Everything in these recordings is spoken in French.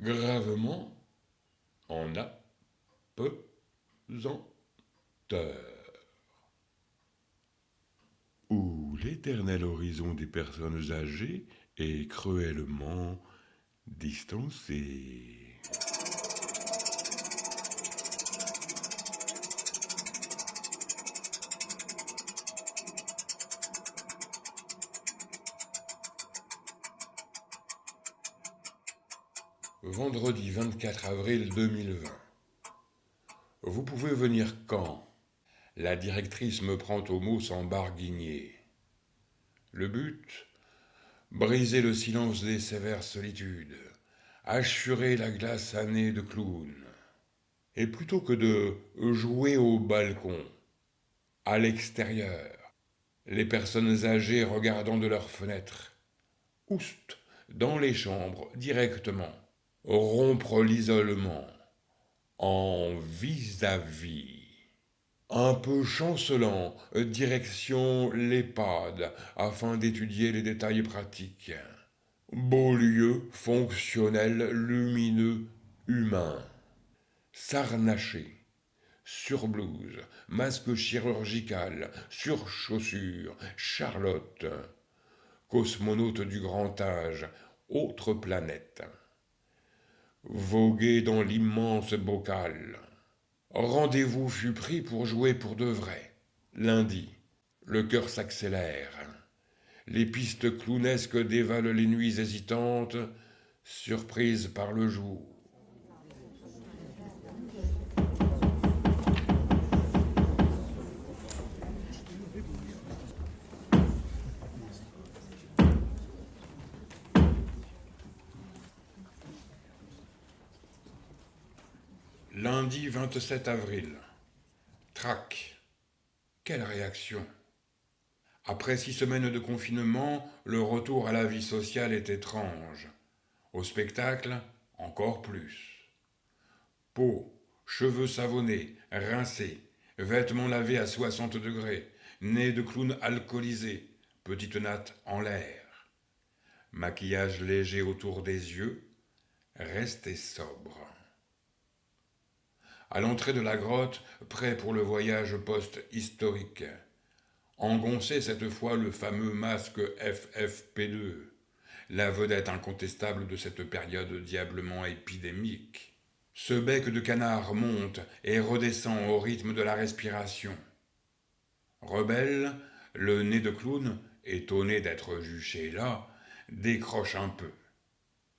gravement en apesanteur. Où l'éternel horizon des personnes âgées est cruellement distancé. Vendredi 24 avril 2020. Vous pouvez venir quand? La directrice me prend au mot sans barguigner. Le but? Briser le silence des sévères solitudes, assurer la glace année de clown. Et plutôt que de jouer au balcon, à l'extérieur, les personnes âgées regardant de leurs fenêtres, oust, dans les chambres directement, rompre l'isolement, en vis-à-vis. Un peu chancelant, direction l'EHPAD, afin d'étudier les détails pratiques. Beau lieu, fonctionnel, lumineux, humain. Sarnaché, surblouse, masque chirurgical, surchaussure, Charlotte. Cosmonaute du grand âge, autre planète. Voguer dans l'immense bocal. Rendez-vous fut pris pour jouer pour de vrai. Lundi, le cœur s'accélère. Les pistes clownesques dévalent les nuits hésitantes, surprises par le jour. Lundi 27 avril. Trac. Quelle réaction! Après 6 semaines de confinement, le retour à la vie sociale est étrange. Au spectacle, encore plus. Peau, cheveux savonnés, rincés, vêtements lavés à 60 degrés, nez de clown alcoolisé, petite natte en l'air. Maquillage léger autour des yeux, restez sobre. À l'entrée de la grotte, prêt pour le voyage post-historique. Engoncé cette fois le fameux masque FFP2, la vedette incontestable de cette période diablement épidémique. Ce bec de canard monte et redescend au rythme de la respiration. Rebelle, le nez de clown, étonné d'être juché là, décroche un peu.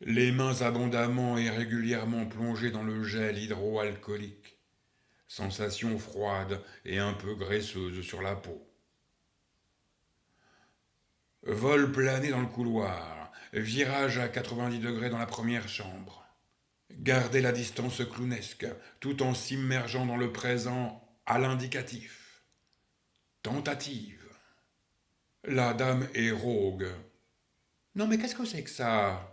Les mains abondamment et régulièrement plongées dans le gel hydroalcoolique. Sensation froide et un peu graisseuse sur la peau. Vol plané dans le couloir, virage à 90 degrés dans la première chambre. Garder la distance clownesque, tout en s'immergeant dans le présent à l'indicatif. Tentative. La dame est rogue. Non mais qu'est-ce que c'est que ça?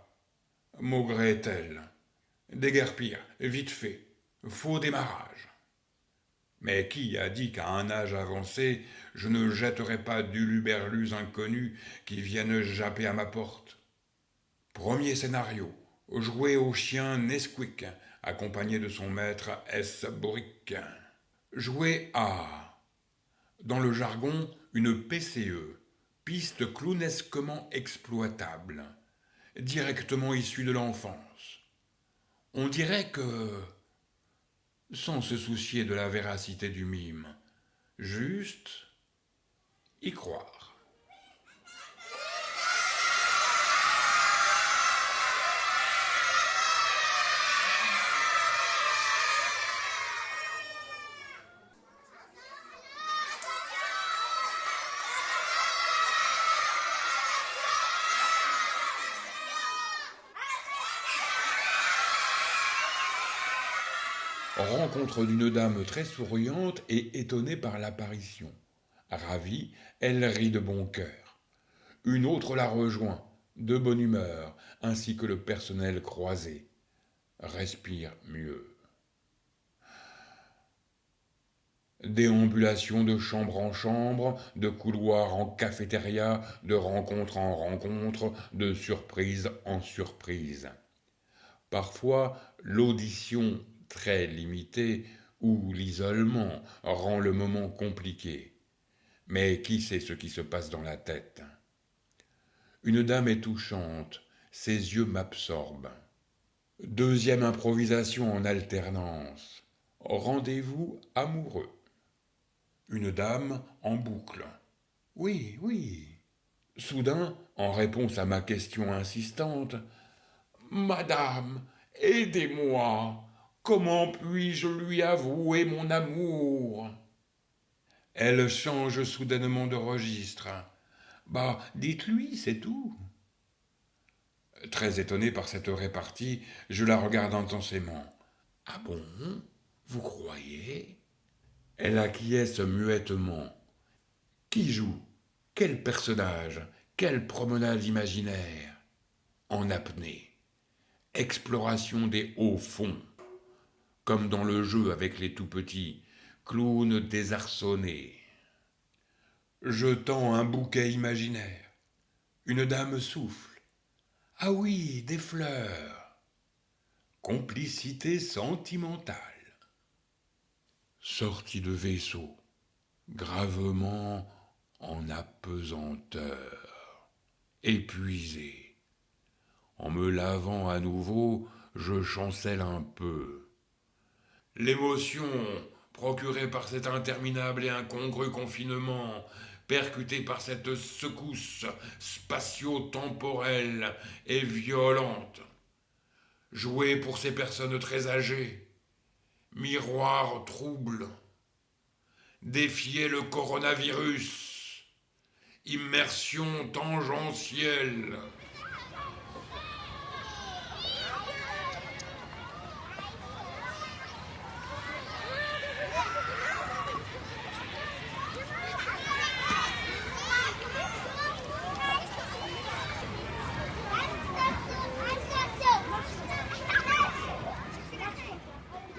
Maugréait-elle. Déguerpir, vite fait. Faux démarrage. Mais qui a dit qu'à un âge avancé, je ne jetterais pas d'uluberlus inconnus qui viennent japper à ma porte? Premier scénario. Jouer au chien Nesquik, accompagné de son maître S. Boric. Jouer à, dans le jargon, une PCE, piste clownesquement exploitable, directement issue de l'enfance. On dirait que, sans se soucier de la véracité du mime, juste y croire. Rencontre d'une dame très souriante et étonnée par l'apparition. Ravie, elle rit de bon cœur. Une autre la rejoint, de bonne humeur, ainsi que le personnel croisé. Respire mieux. Déambulation de chambre en chambre, de couloir en cafétéria, de rencontre en rencontre, de surprise en surprise. Parfois, l'audition très limitée ou l'isolement rend le moment compliqué. Mais qui sait ce qui se passe dans la tête? Une dame est touchante, ses yeux m'absorbent. Deuxième improvisation en alternance. Rendez-vous amoureux. Une dame en boucle. Oui, oui. Soudain, en réponse à ma question insistante, Madame, aidez-moi. Comment puis-je lui avouer mon amour? Elle change soudainement de registre. Bah, dites-lui, c'est tout. Très étonné par cette répartie, je la regarde intensément. Ah bon? Vous croyez? Elle acquiesce muettement. Qui joue? Quel personnage? Quelle promenade imaginaire? En apnée. Exploration des hauts fonds. Comme dans le jeu avec les tout-petits. Clown désarçonné. Je tends un bouquet imaginaire. Une dame souffle. Ah oui, des fleurs. Complicité sentimentale. Sortie de vaisseau. Gravement en apesanteur. Épuisé. En me lavant à nouveau, je chancelle un peu. L'émotion procurée par cet interminable et incongru confinement, percutée par cette secousse spatio-temporelle et violente, jouée pour ces personnes très âgées, miroir trouble, défier le coronavirus, immersion tangentielle.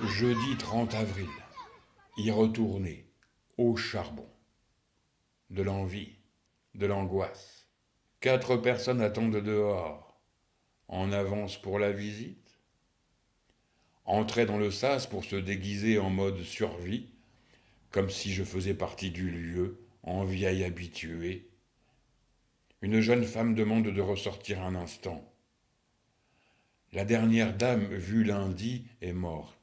Jeudi 30 avril. Y retourner, au charbon. De l'envie, de l'angoisse. 4 personnes attendent dehors. En avance pour la visite. Entrer dans le sas pour se déguiser en mode survie, comme si je faisais partie du lieu, en vieille habituée. Une jeune femme demande de ressortir un instant. La dernière dame vue lundi est morte.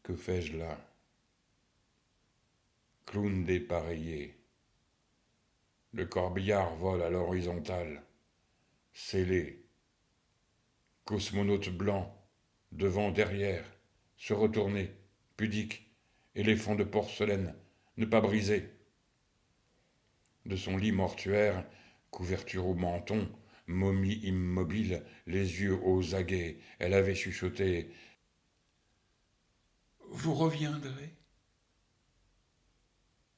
Que fais-je là? Clown dépareillé. Le corbillard vole à l'horizontale, scellé. Cosmonaute blanc, devant, derrière, se retourner, pudique, éléphant de porcelaine, ne pas briser. De son lit mortuaire, couverture au menton, momie immobile, les yeux aux aguets, elle avait chuchoté « Vous reviendrez ?»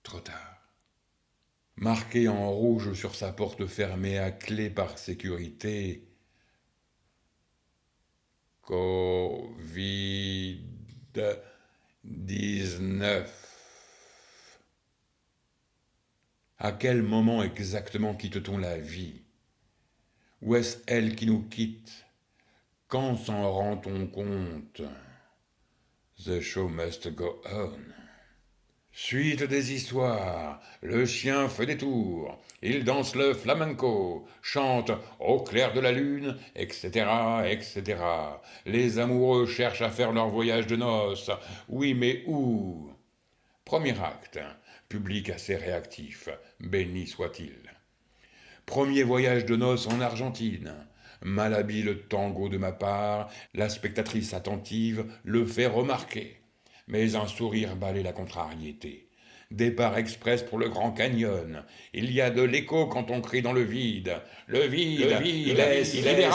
Trop tard. Marqué en rouge sur sa porte fermée à clé par sécurité, Covid-19. À quel moment exactement quitte-t-on la vie? Ou est-ce elle qui nous quitte? Quand s'en rend-on compte? The show must go on. Suite des histoires. Le chien fait des tours. Il danse le flamenco, chante au clair de la lune, etc., etc. Les amoureux cherchent à faire leur voyage de noces. Oui, mais où? Premier acte. Public assez réactif. Béni soit-il. Premier voyage de noces en Argentine. Malhabile tango de ma part, la spectatrice attentive le fait remarquer. Mais un sourire balaie la contrariété. Départ express pour le Grand Canyon. Il y a de l'écho quand on crie dans le vide. Le vide, il est sidéral.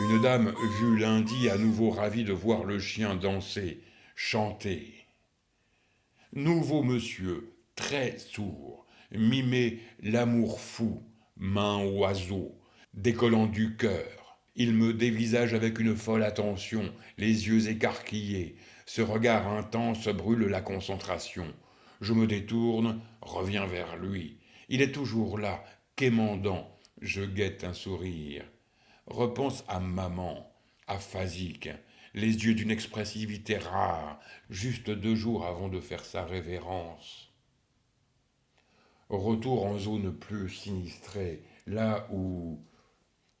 Une dame vue lundi à nouveau ravie de voir le chien danser, chanter. Nouveau monsieur, très sourd, mimait l'amour fou, main oiseau, décollant du cœur. Il me dévisage avec une folle attention, les yeux écarquillés. Ce regard intense brûle la concentration. Je me détourne, reviens vers lui. Il est toujours là, quémandant. Je guette un sourire. Repense à maman, aphasique, les yeux d'une expressivité rare, juste 2 jours avant de faire sa révérence. Retour en zone plus sinistrée, là où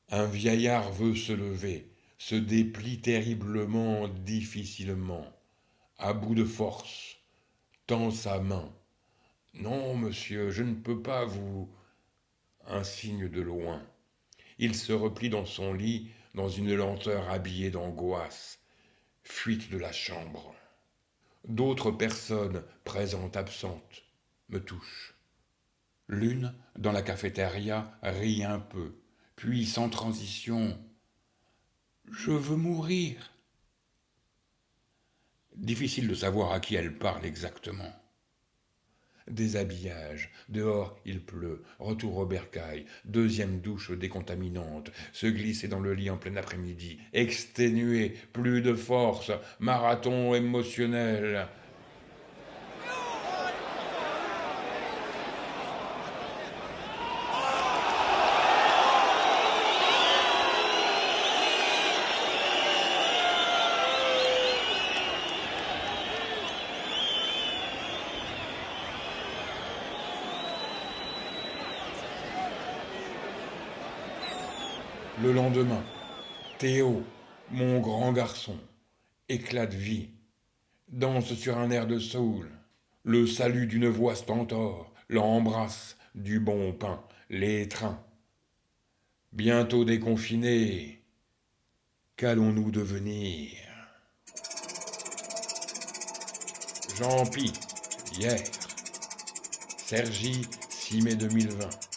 un vieillard veut se lever, se déplie terriblement, difficilement, à bout de force, tend sa main. Non, monsieur, je ne peux pas vous. Un signe de loin. Il se replie dans son lit, dans une lenteur habillée d'angoisse. Fuite de la chambre. D'autres personnes, présentes, absentes, me touchent. L'une, dans la cafétéria, rit un peu, puis sans transition, je veux mourir. Difficile de savoir à qui elle parle exactement. Déshabillage, dehors il pleut, retour au bercail, deuxième douche décontaminante, se glisser dans le lit en plein après-midi, exténué, plus de force, marathon émotionnel. Le lendemain, Théo, mon grand garçon, éclat de vie, danse sur un air de soul, le salue d'une voix stentor, l'embrasse, du bon pain, l'étreint. Bientôt déconfinés, qu'allons-nous devenir? Jean Pi, hier. Cergy, 6 mai 2020.